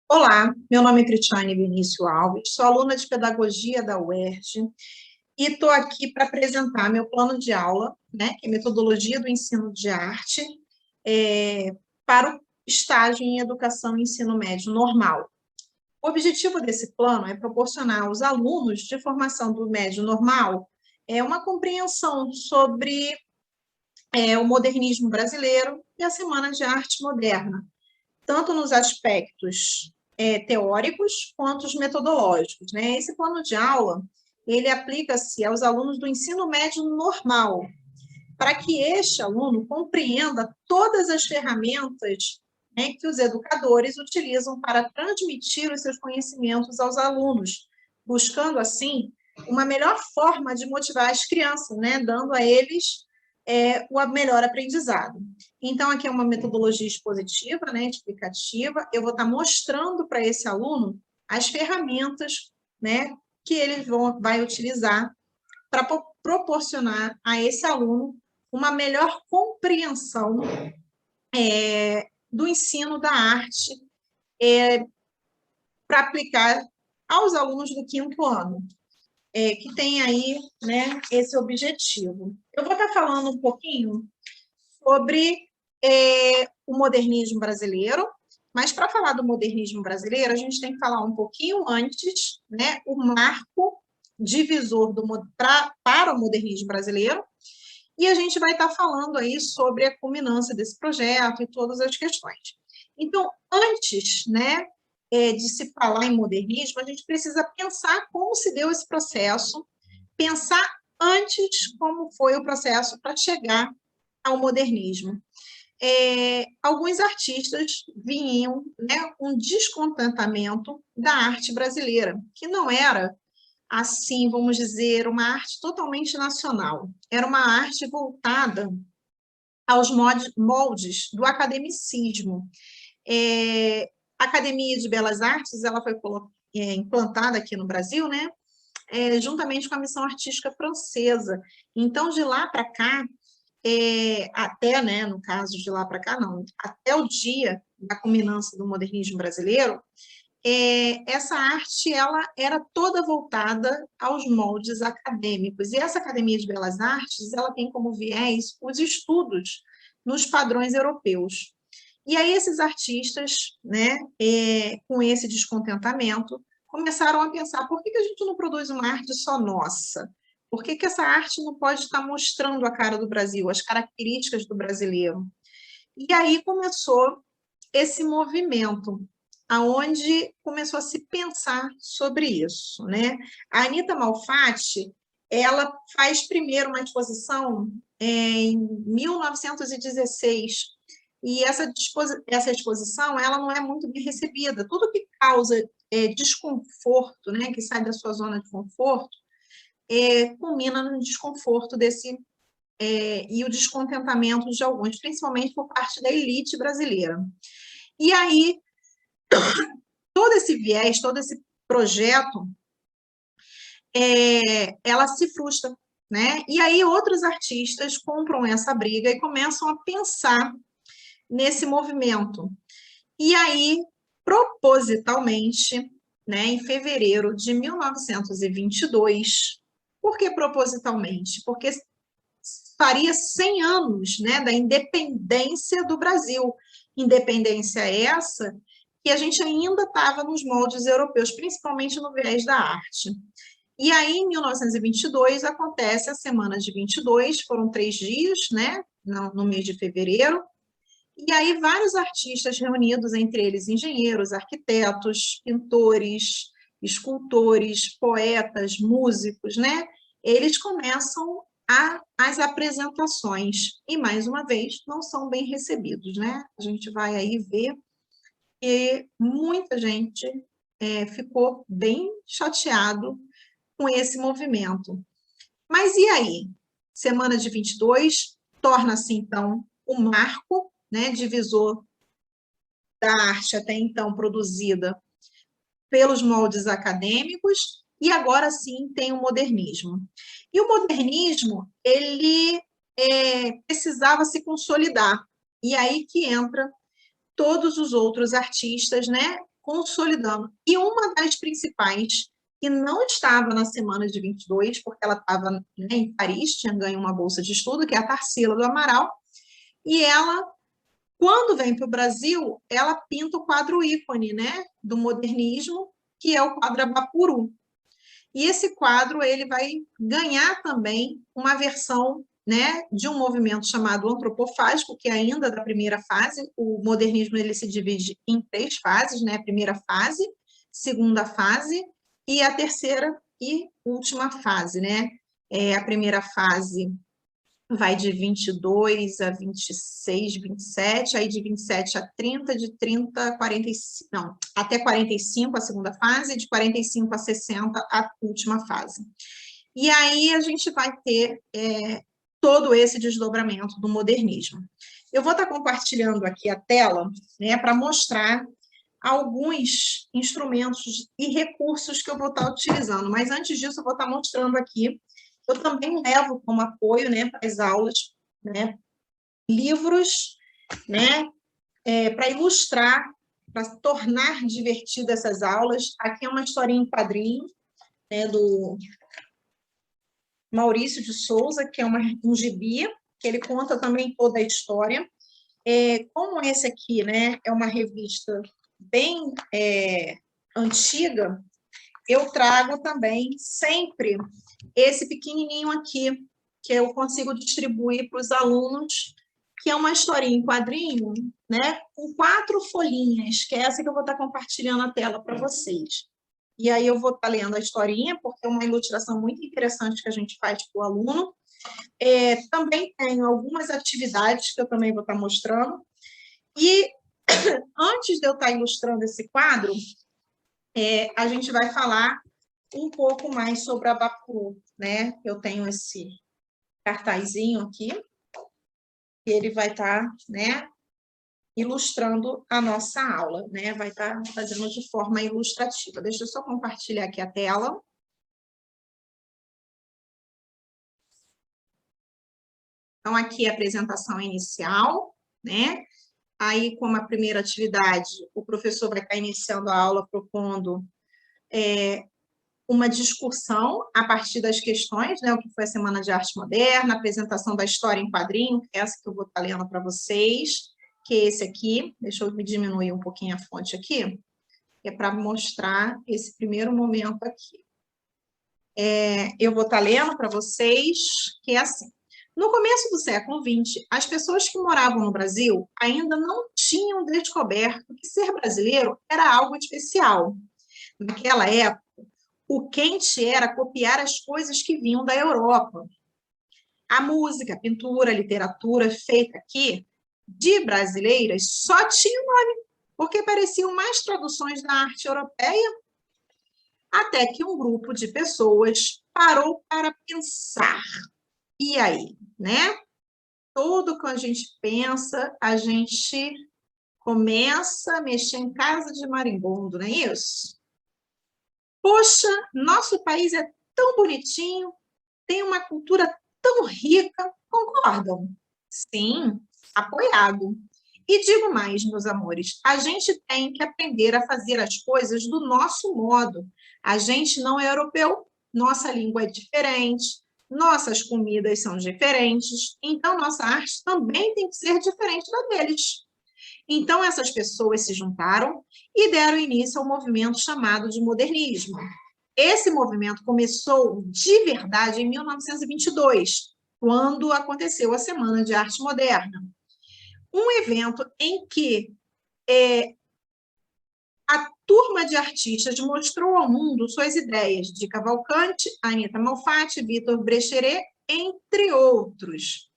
Olá, meu nome é Cristiane Benício Alves, sou aluna de Pedagogia da UERJ e estou aqui para apresentar meu plano de aula, né, que é Metodologia do Ensino de Arte, para o estágio em Educação e Ensino Médio Normal. O objetivo desse plano é proporcionar aos alunos de formação do médio normal uma compreensão sobre o modernismo brasileiro e a Semana de Arte Moderna, tanto nos aspectos teóricos quanto os metodológicos, né? Esse plano de aula, ele aplica-se aos alunos do ensino médio normal, para que este aluno compreenda todas as ferramentas, né, que os educadores utilizam para transmitir os seus conhecimentos aos alunos, buscando, assim, uma melhor forma de motivar as crianças, né, dando a eles o melhor aprendizado. Então, aqui é uma metodologia expositiva, né, explicativa. Eu vou estar mostrando para esse aluno as ferramentas, né, que ele vai utilizar para proporcionar a esse aluno uma melhor compreensão do ensino da arte para aplicar aos alunos do quinto ano, que tem aí, né, esse objetivo. Eu vou estar falando um pouquinho sobre o modernismo brasileiro, mas para falar do modernismo brasileiro, a gente tem que falar um pouquinho antes, né, o marco divisor para o modernismo brasileiro, e a gente vai estar falando aí sobre a culminância desse projeto e todas as questões. Então, antes, né, de se falar em modernismo, a gente precisa pensar como se deu esse processo, pensar antes como foi o processo para chegar ao modernismo. Alguns artistas vinham, né, um descontentamento da arte brasileira, que não era, assim, vamos dizer, uma arte totalmente nacional. Era uma arte voltada aos moldes do academicismo. A Academia de Belas Artes, ela foi implantada aqui no Brasil, né, juntamente com a Missão Artística Francesa. Então, de lá para cá, até, né, no caso de lá para cá, não, até o dia da culminância do modernismo brasileiro, essa arte ela era toda voltada aos moldes acadêmicos. E essa Academia de Belas Artes ela tem como viés os estudos nos padrões europeus. E aí esses artistas, né, com esse descontentamento, começaram a pensar, por que a gente não produz uma arte só nossa? Por que essa arte não pode estar mostrando a cara do Brasil, as características do brasileiro? E aí começou esse movimento, aonde começou a se pensar sobre isso, né? A Anita Malfatti, ela faz primeiro uma exposição em 1916, e essa exposição ela não é muito bem recebida. Tudo que causa desconforto, né, que sai da sua zona de conforto, culmina no desconforto desse e o descontentamento de alguns, principalmente por parte da elite brasileira. E aí, todo esse viés, todo esse projeto, ela se frustra, né? E aí outros artistas compram essa briga e começam a pensar nesse movimento. E aí, propositalmente, né, em fevereiro de 1922, por que propositalmente? Porque faria 100 anos, né, da independência do Brasil. Independência essa que a gente ainda estava nos moldes europeus, principalmente no viés da arte. E aí, em 1922, acontece a Semana de 22, foram 3 dias, né, no mês de fevereiro, e aí vários artistas reunidos, entre eles engenheiros, arquitetos, pintores, escultores, poetas, músicos, né, eles começam as apresentações, e mais uma vez, não são bem recebidos, né? A gente vai aí ver que muita gente ficou bem chateado com esse movimento. Mas e aí? Semana de 22 torna-se, então, o marco, né, divisor da arte até então produzida pelos moldes acadêmicos, e agora sim tem o modernismo. E o modernismo, ele precisava se consolidar, e aí que entra todos os outros artistas, né, consolidando. E uma das principais, que não estava na semana de 22, porque ela estava, né, em Paris, tinha ganho uma bolsa de estudo, que é a Tarsila do Amaral, e ela, quando vem para o Brasil, ela pinta o quadro ícone, né, do modernismo, que é o quadro Abapuru. E esse quadro ele vai ganhar também uma versão, né, de um movimento chamado antropofágico, que é ainda da primeira fase. O modernismo ele se divide em 3 fases, né? Primeira fase, segunda fase e a terceira e última fase, né? A primeira fase vai de 22 a 26, 27, aí de 27 a 30, de 30 a 45, não, até 45 a segunda fase, de 45 a 60 a última fase. E aí a gente vai ter todo esse desdobramento do modernismo. Eu vou estar compartilhando aqui a tela, né, para mostrar alguns instrumentos e recursos que eu vou estar utilizando, mas antes disso eu vou estar mostrando aqui. Eu também levo como apoio, né, para as aulas, né, livros, né, para ilustrar, para tornar divertidas essas aulas. Aqui é uma historinha em quadrinho, né, do Maurício de Souza, que é um gibi, que ele conta também toda a história. Como esse aqui, né, é uma revista bem antiga, eu trago também sempre esse pequenininho aqui, que eu consigo distribuir para os alunos, que é uma historinha em quadrinho, né, com 4 folhinhas, que é essa que eu vou estar compartilhando a tela para vocês. E aí eu vou estar lendo a historinha, porque é uma ilustração muito interessante que a gente faz para o aluno. Também tenho algumas atividades que eu também vou estar mostrando. E antes de eu estar ilustrando esse quadro, a gente vai falar um pouco mais sobre a Abapuru, né? Eu tenho esse cartazinho aqui, e ele vai estar, né, ilustrando a nossa aula, né? Vai estar fazendo de forma ilustrativa. Deixa eu só compartilhar aqui a tela. Então, aqui a apresentação inicial, né? Aí, como a primeira atividade, o professor vai estar iniciando a aula propondo uma discussão a partir das questões, né? O que foi a Semana de Arte Moderna, a apresentação da história em quadrinho, essa que eu vou estar lendo para vocês, que é esse aqui. Deixa eu diminuir um pouquinho a fonte aqui, que é para mostrar esse primeiro momento aqui. Eu vou estar lendo para vocês, que é assim. No começo do século XX, as pessoas que moravam no Brasil ainda não tinham descoberto que ser brasileiro era algo especial. Naquela época, o quente era copiar as coisas que vinham da Europa. A música, a pintura, a literatura feita aqui, de brasileiras, só tinha nome, porque pareciam mais traduções da arte europeia, até que um grupo de pessoas parou para pensar. E aí, né? Tudo que a gente pensa, a gente começa a mexer em casa de marimbondo, não é isso? Poxa, nosso país é tão bonitinho, tem uma cultura tão rica, concordam? Sim, apoiado. E digo mais, meus amores, a gente tem que aprender a fazer as coisas do nosso modo. A gente não é europeu, nossa língua é diferente, nossas comidas são diferentes, então nossa arte também tem que ser diferente da deles. Então essas pessoas se juntaram e deram início ao movimento chamado de modernismo. Esse movimento começou de verdade em 1922, quando aconteceu a Semana de Arte Moderna. Um evento em que a turma de artistas mostrou ao mundo suas ideias de Cavalcante, Anita Malfatti, Vitor Brecheret, entre outros.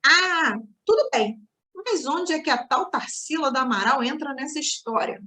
Ah, tudo bem, mas onde é que a tal Tarsila do Amaral entra nessa história?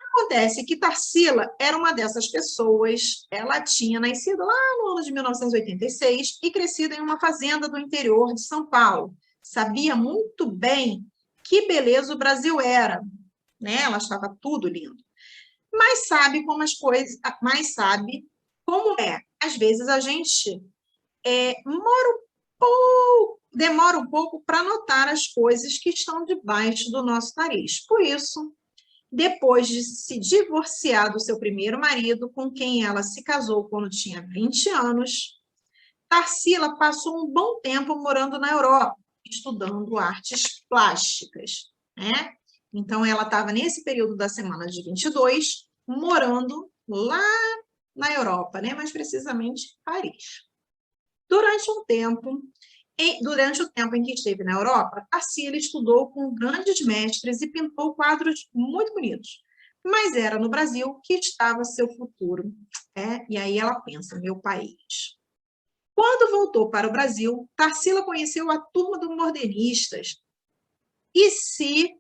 Acontece que Tarsila era uma dessas pessoas, ela tinha nascido lá no ano de 1986 e crescido em uma fazenda do interior de São Paulo. Sabia muito bem que beleza o Brasil era, né? Ela achava tudo lindo. Mas sabe como as coisas, mas sabe como é. Às vezes a gente demora um pouco para notar as coisas que estão debaixo do nosso nariz. Por isso, depois de se divorciar do seu primeiro marido, com quem ela se casou quando tinha 20 anos, Tarsila passou um bom tempo morando na Europa, estudando artes plásticas, né? Então, ela estava nesse período da semana de 22, morando lá na Europa, né? Mais precisamente em Paris. Durante o tempo em que esteve na Europa, Tarsila estudou com grandes mestres e pintou quadros muito bonitos. Mas era no Brasil que estava seu futuro. E aí ela pensa, meu país. Quando voltou para o Brasil, Tarsila conheceu a turma dos modernistas e se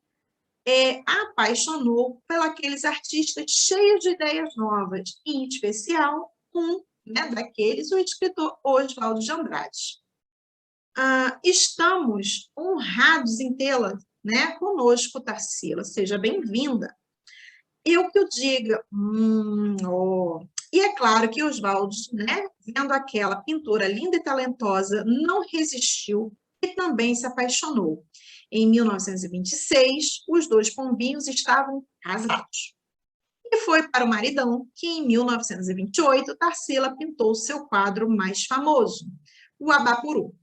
apaixonou pelos artistas cheios de ideias novas, em especial daqueles, o escritor Oswald de Andrade. Estamos honrados em tê-la, né, conosco, Tarsila. Seja bem-vinda. Eu que o diga. E é claro que Oswald, né, vendo aquela pintora linda e talentosa, não resistiu e também se apaixonou. Em 1926, os dois pombinhos estavam casados. E foi para o maridão que, em 1928, Tarsila pintou seu quadro mais famoso, o Abapuru.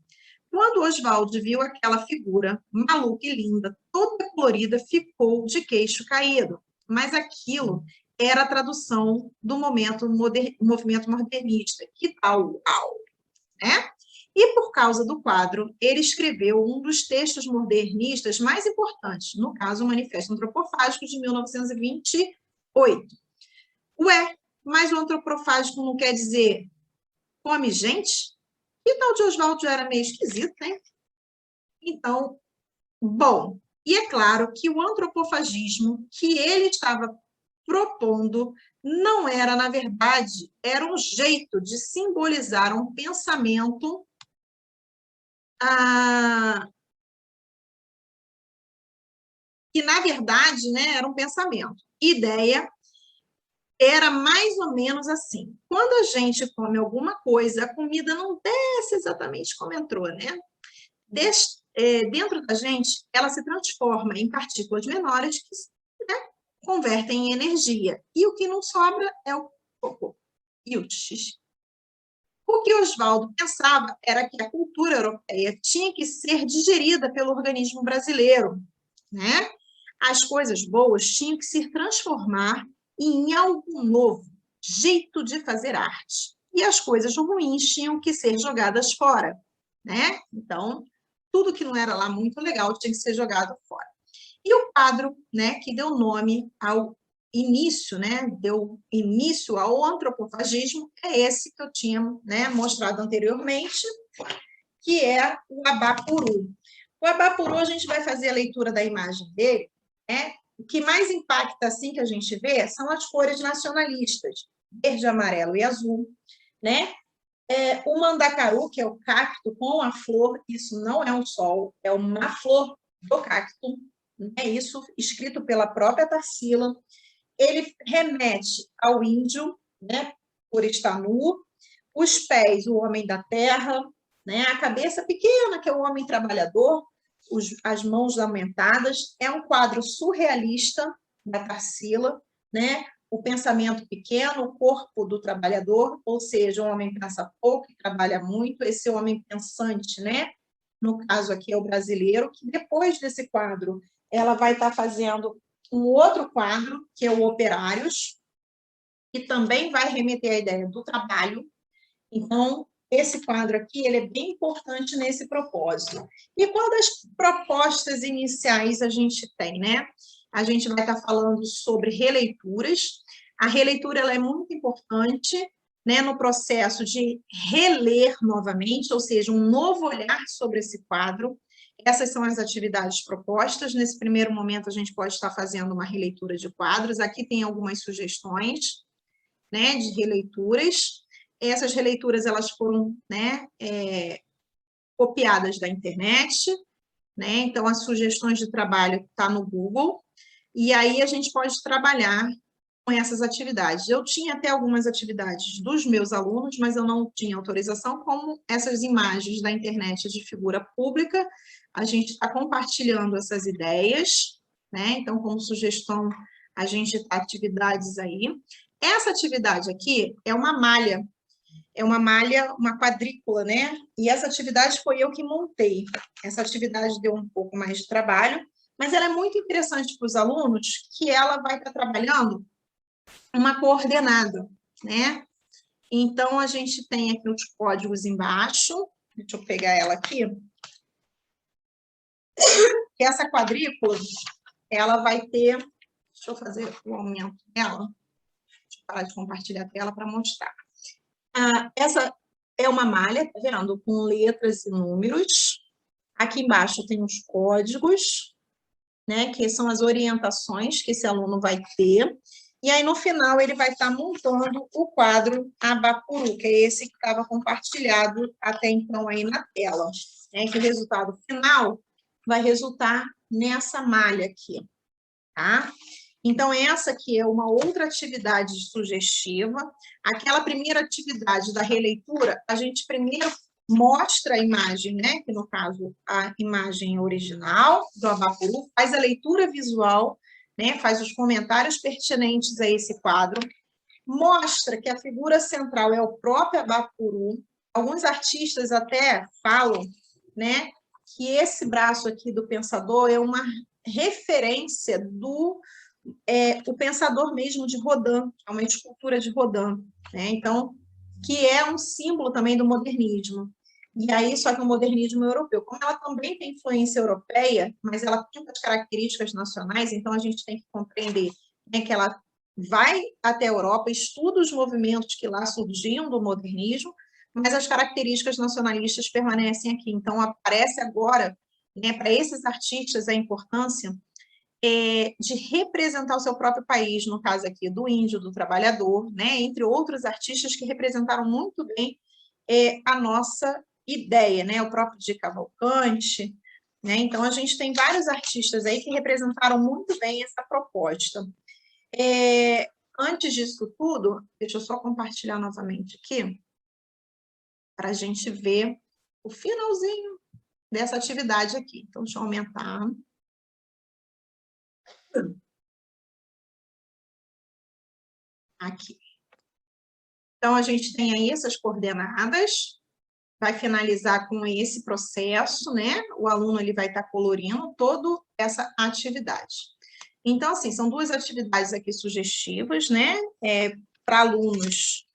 Quando Oswald viu aquela figura maluca e linda, toda colorida, ficou de queixo caído. Mas aquilo era a tradução do movimento modernista. Que tal? Uau! Né? E por causa do quadro, ele escreveu um dos textos modernistas mais importantes, no caso, o Manifesto Antropofágico de 1928. Ué, mas o antropofágico não quer dizer come gente? E tal de Oswald já era meio esquisito, né? Então, bom, e é claro que o antropofagismo que ele estava propondo não era, na verdade, era um jeito de simbolizar um pensamento que, na verdade, né, era um pensamento. Ideia era mais ou menos assim. Quando a gente come alguma coisa, a comida não desce exatamente como entrou, né? Dentro da gente, ela se transforma em partículas menores que, né, convertem em energia. E o que não sobra é o cocô e o xixi. O que Oswaldo pensava era que a cultura europeia tinha que ser digerida pelo organismo brasileiro, né? As coisas boas tinham que se transformar em algo novo, jeito de fazer arte. E as coisas ruins tinham que ser jogadas fora, né? Então, tudo que não era lá muito legal tinha que ser jogado fora. E o quadro, né, que deu nome ao início, né, deu início ao antropofagismo, é esse que eu tinha, né, mostrado anteriormente, que é o Abapuru. O Abapuru, a gente vai fazer a leitura da imagem dele, né? O que mais impacta, assim, que a gente vê, são as cores nacionalistas, verde, amarelo e azul, né? O mandacaru, que é o cacto com a flor, isso não é um sol, é uma flor do cacto, né? Isso escrito pela própria Tarsila. Ele remete ao índio, né? Por estar nu, os pés, o homem da terra, né? A cabeça pequena, que é o homem trabalhador, as mãos aumentadas. É um quadro surrealista da Tarsila, né? O pensamento pequeno, o corpo do trabalhador, ou seja, o homem pensa pouco e trabalha muito, esse homem pensante, né? No caso aqui é o brasileiro, que depois desse quadro, ela vai estar fazendo um outro quadro, que é o Operários, que também vai remeter à ideia do trabalho. Então, esse quadro aqui ele é bem importante nesse propósito. E qual das propostas iniciais a gente tem, né? A gente vai estar falando sobre releituras. A releitura ela é muito importante, né, no processo de reler novamente, ou seja, um novo olhar sobre esse quadro. Essas são as atividades propostas. Nesse primeiro momento, a gente pode estar fazendo uma releitura de quadros. Aqui tem algumas sugestões, né, de releituras. Essas releituras elas foram, né, copiadas da internet, né? Então as sugestões de trabalho tá no Google e aí a gente pode trabalhar com essas atividades. Eu tinha até algumas atividades dos meus alunos, mas eu não tinha autorização, como essas imagens da internet de figura pública. A gente está compartilhando essas ideias, né? Então, como sugestão a gente tá atividades aí. Essa atividade aqui é uma malha, uma quadrícula, né? E essa atividade foi eu que montei. Essa atividade deu um pouco mais de trabalho, mas ela é muito interessante para os alunos, que ela vai estar trabalhando uma coordenada, né? Então, a gente tem aqui os códigos embaixo. Deixa eu pegar ela aqui. Que essa quadrícula, ela vai ter... Deixa eu fazer o aumento dela. Deixa eu parar de compartilhar a tela para mostrar. Essa é uma malha, tá vendo? Com letras e números. Aqui embaixo tem os códigos, né? Que são as orientações que esse aluno vai ter. E aí, no final, ele vai estar montando o quadro Abapuru, que é esse que estava compartilhado até então aí na tela. Né? Que o resultado final vai resultar nessa malha aqui, tá? Então, essa aqui é uma outra atividade sugestiva. Aquela primeira atividade da releitura, a gente primeiro mostra a imagem, né? Que no caso, a imagem original do Abapuru, faz a leitura visual, né? Faz os comentários pertinentes a esse quadro, mostra que a figura central é o próprio Abapuru. Alguns artistas até falam, né? Que esse braço aqui do pensador é uma referência do o pensador mesmo de Rodin, é uma escultura de Rodin, né? Então, que é um símbolo também do modernismo. E aí, só que o modernismo europeu, como ela também tem influência europeia, mas ela tem as características nacionais, então a gente tem que compreender, né, que ela vai até a Europa, estuda os movimentos que lá surgiam do modernismo, mas as características nacionalistas permanecem aqui. Então, aparece agora, né, para esses artistas, a importância de representar o seu próprio país, no caso aqui do índio, do trabalhador, né, entre outros artistas que representaram muito bem a nossa ideia, né, o próprio de Cavalcante, né, então a gente tem vários artistas aí que representaram muito bem essa proposta. Antes disso tudo, deixa eu só compartilhar novamente aqui, para a gente ver o finalzinho dessa atividade aqui. Então, deixa eu aumentar. Aqui. Então, a gente tem aí essas coordenadas, vai finalizar com esse processo, né? O aluno ele vai estar colorindo toda essa atividade. Então, assim, são duas atividades aqui sugestivas, né? Para alunos,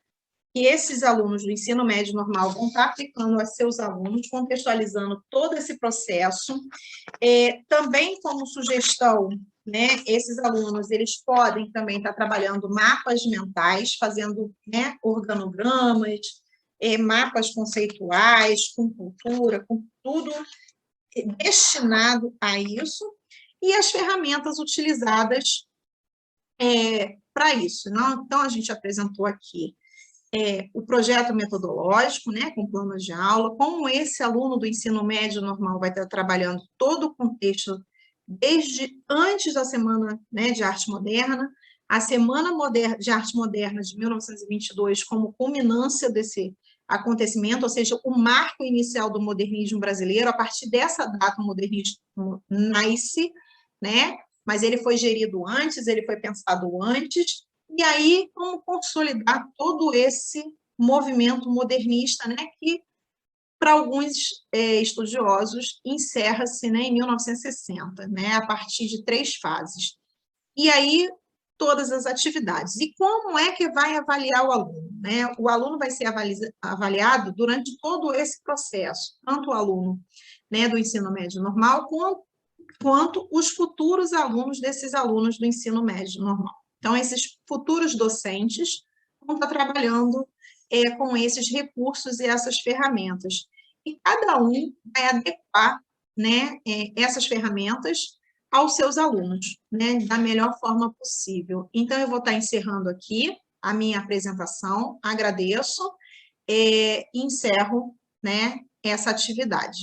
que esses alunos do ensino médio normal vão estar aplicando a seus alunos, contextualizando todo esse processo. Também como sugestão, né, esses alunos, eles podem também estar trabalhando mapas mentais, fazendo, né, organogramas, mapas conceituais, com cultura, com tudo destinado a isso, e as ferramentas utilizadas para isso. Não? Então, a gente apresentou aqui o projeto metodológico, né, com planos de aula, como esse aluno do ensino médio normal vai estar trabalhando todo o contexto, desde antes da Semana, né, de Arte Moderna, a Semana de Arte Moderna de 1922 como culminância desse acontecimento, ou seja, o marco inicial do modernismo brasileiro. A partir dessa data o modernismo nasce, né, mas ele foi gerido antes, ele foi pensado antes. E aí, como consolidar todo esse movimento modernista, né, que, para alguns estudiosos, encerra-se, né, em 1960, né, a partir de 3 fases. E aí, todas as atividades. E como é que vai avaliar o aluno? Né? O aluno vai ser avaliado durante todo esse processo, tanto o aluno, né, do ensino médio normal, quanto os futuros alunos desses alunos do ensino médio normal. Então, esses futuros docentes vão estar trabalhando com esses recursos e essas ferramentas. E cada um vai adequar, né, essas ferramentas aos seus alunos, né, da melhor forma possível. Então, eu vou estar encerrando aqui a minha apresentação, agradeço e encerro, né, essa atividade.